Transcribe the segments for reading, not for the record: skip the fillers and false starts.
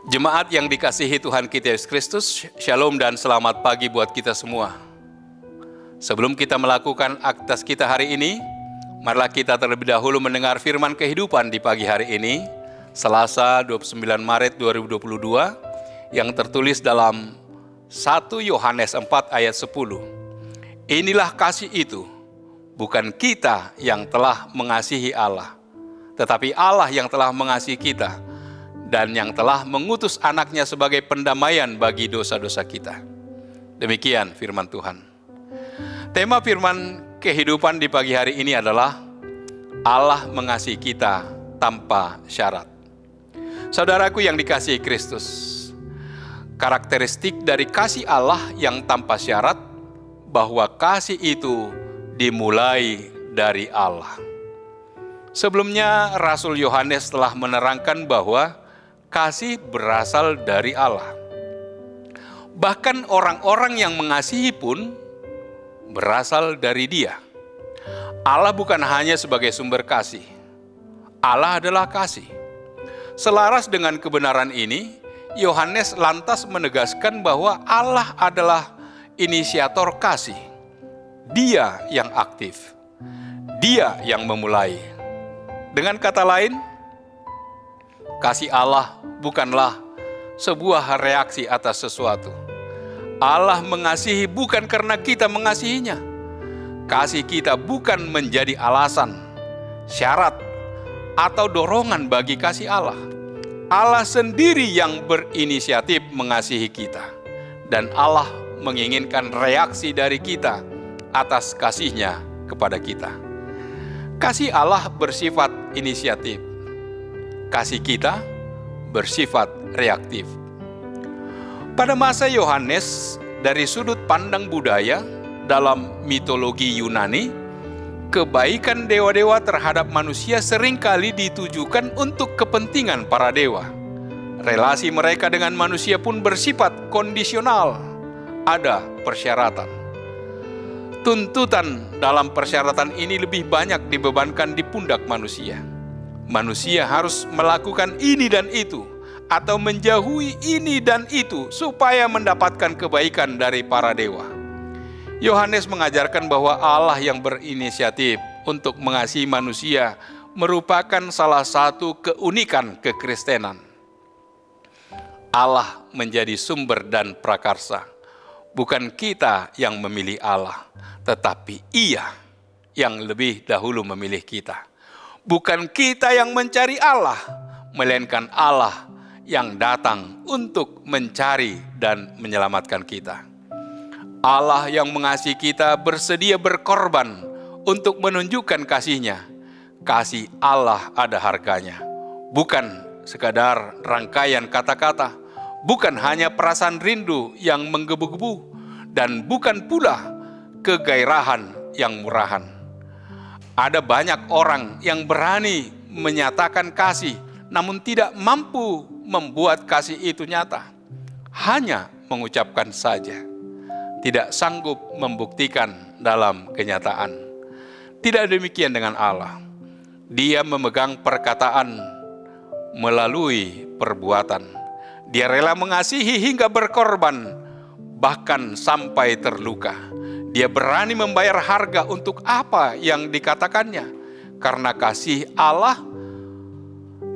Jemaat yang dikasihi Tuhan kita Yesus Kristus, Shalom dan selamat pagi buat kita semua. Sebelum kita melakukan aktivitas kita hari ini, marilah kita terlebih dahulu mendengar firman kehidupan di pagi hari ini, Selasa 29 Maret 2022, yang tertulis dalam 1 Yohanes 4 ayat 10. Inilah kasih itu, bukan kita yang telah mengasihi Allah, tetapi Allah yang telah mengasihi kita, dan yang telah mengutus anaknya sebagai pendamaian bagi dosa-dosa kita. Demikian firman Tuhan. Tema firman kehidupan di pagi hari ini adalah Allah mengasihi kita tanpa syarat. Saudaraku yang dikasihi Kristus, karakteristik dari kasih Allah yang tanpa syarat, bahwa kasih itu dimulai dari Allah. Sebelumnya Rasul Yohanes telah menerangkan bahwa kasih berasal dari Allah. Bahkan orang-orang yang mengasihi pun berasal dari Dia. Allah bukan hanya sebagai sumber kasih. Allah adalah kasih. Selaras dengan kebenaran ini, Yohanes lantas menegaskan bahwa Allah adalah inisiator kasih. Dia yang aktif. Dia yang memulai. Dengan kata lain, kasih Allah bukanlah sebuah reaksi atas sesuatu. Allah mengasihi bukan karena kita mengasihinya. Kasih kita bukan menjadi alasan, syarat, atau dorongan bagi kasih Allah. Allah sendiri yang berinisiatif mengasihi kita. Dan Allah menginginkan reaksi dari kita atas kasih-Nya kepada kita. Kasih Allah bersifat inisiatif. Kasih kita bersifat reaktif. Pada masa Yohanes, dari sudut pandang budaya dalam mitologi Yunani, kebaikan dewa-dewa terhadap manusia seringkali ditujukan untuk kepentingan para dewa. Relasi mereka dengan manusia pun bersifat kondisional. Ada persyaratan. Tuntutan dalam persyaratan ini lebih banyak dibebankan di pundak manusia. Manusia harus melakukan ini dan itu, atau menjauhi ini dan itu, supaya mendapatkan kebaikan dari para dewa. Yohanes mengajarkan bahwa Allah yang berinisiatif untuk mengasihi manusia merupakan salah satu keunikan kekristenan. Allah menjadi sumber dan prakarsa. Bukan kita yang memilih Allah, tetapi Ia yang lebih dahulu memilih kita. Bukan kita yang mencari Allah, melainkan Allah yang datang untuk mencari dan menyelamatkan kita. Allah yang mengasihi kita bersedia berkorban untuk menunjukkan kasih-Nya. Kasih Allah ada harganya. Bukan sekadar rangkaian kata-kata, bukan hanya perasaan rindu yang menggebu-gebu, dan bukan pula kegairahan yang murahan. Ada banyak orang yang berani menyatakan kasih, namun tidak mampu membuat kasih itu nyata. Hanya mengucapkan saja, tidak sanggup membuktikan dalam kenyataan. Tidak demikian dengan Allah. Dia memegang perkataan melalui perbuatan. Dia rela mengasihi hingga berkorban, bahkan sampai terluka. Dia berani membayar harga untuk apa yang dikatakannya. Karena kasih Allah,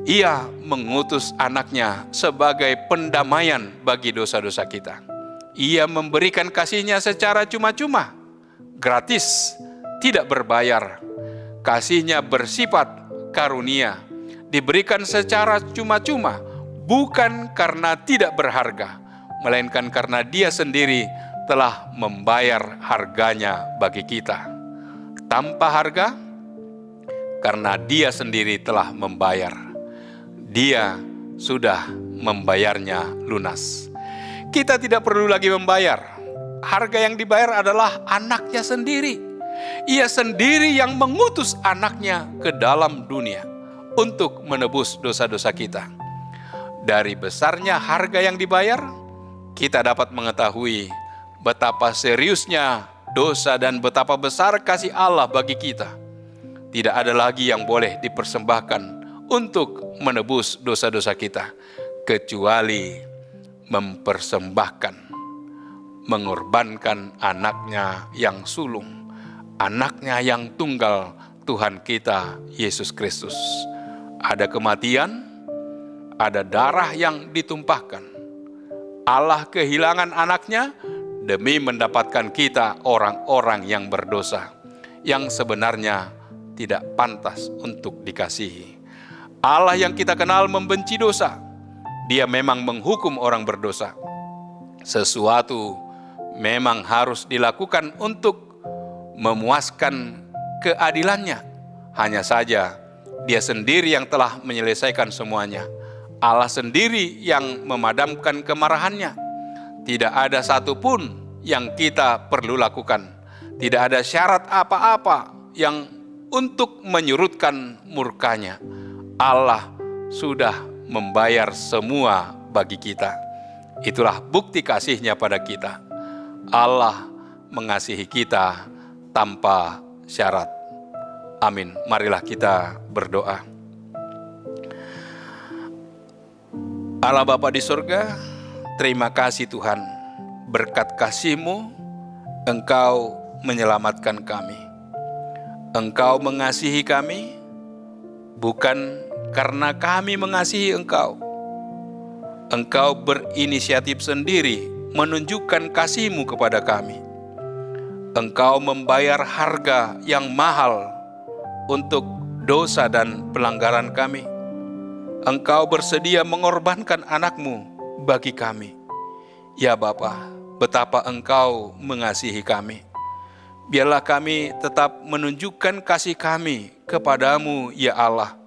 Ia mengutus anaknya sebagai pendamaian bagi dosa-dosa kita. Ia memberikan kasih-Nya secara cuma-cuma, gratis, tidak berbayar. Kasih-Nya bersifat karunia, diberikan secara cuma-cuma, bukan karena tidak berharga, melainkan karena Dia sendiri telah membayar harganya bagi kita. Tanpa harga, karena Dia sendiri telah membayar. Dia sudah membayarnya lunas. Kita tidak perlu lagi membayar. Harga yang dibayar adalah anaknya sendiri. Ia sendiri yang mengutus anaknya ke dalam dunia untuk menebus dosa-dosa kita. Dari besarnya harga yang dibayar, kita dapat mengetahui betapa seriusnya dosa dan betapa besar kasih Allah bagi kita. Tidak ada lagi yang boleh dipersembahkan untuk menebus dosa-dosa kita. kecuali mempersembahkan, mengorbankan anaknya yang sulung, anaknya yang tunggal, Tuhan kita Yesus Kristus. Ada kematian, ada darah yang ditumpahkan. Allah kehilangan anaknya demi mendapatkan kita orang-orang yang berdosa, yang sebenarnya tidak pantas untuk dikasihi. Allah yang kita kenal membenci dosa. Dia memang menghukum orang berdosa. Sesuatu memang harus dilakukan untuk memuaskan keadilannya. Hanya saja Dia sendiri yang telah menyelesaikan semuanya. Allah sendiri yang memadamkan kemarahannya. Tidak ada satupun yang kita perlu lakukan. Tidak ada syarat apa-apa yang untuk menyurutkan murkanya. Allah sudah membayar semua bagi kita. Itulah bukti kasih-Nya pada kita. Allah mengasihi kita tanpa syarat. Amin. Marilah kita berdoa. Allah Bapa di surga, terima kasih Tuhan. Berkat kasih-Mu, Engkau menyelamatkan kami. Engkau mengasihi kami, bukan karena kami mengasihi Engkau. Engkau berinisiatif sendiri menunjukkan kasih-Mu kepada kami. Engkau membayar harga yang mahal untuk dosa dan pelanggaran kami. Engkau bersedia mengorbankan anak-Mu bagi kami. Ya Bapa, betapa Engkau mengasihi kami. Biarlah kami tetap menunjukkan kasih kami kepadamu, ya Allah.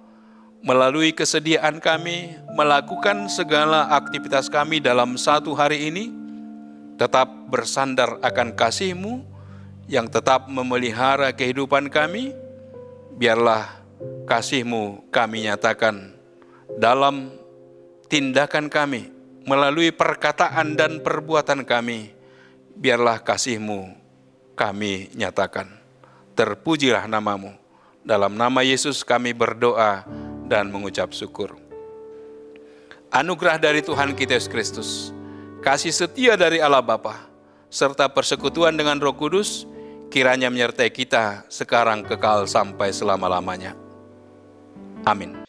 Melalui kesediaan kami melakukan segala aktivitas kami dalam satu hari ini, tetap bersandar akan kasih-Mu yang tetap memelihara kehidupan kami. Biarlah kasih-Mu kami nyatakan dalam tindakan kami, melalui perkataan dan perbuatan kami. Biarlah kasih-Mu kami nyatakan. Terpujilah nama-Mu. Dalam nama Yesus kami berdoa dan mengucap syukur. Anugerah dari Tuhan kita Yesus Kristus, kasih setia dari Allah Bapa, serta persekutuan dengan Roh Kudus, kiranya menyertai kita sekarang kekal sampai selama-lamanya. Amin.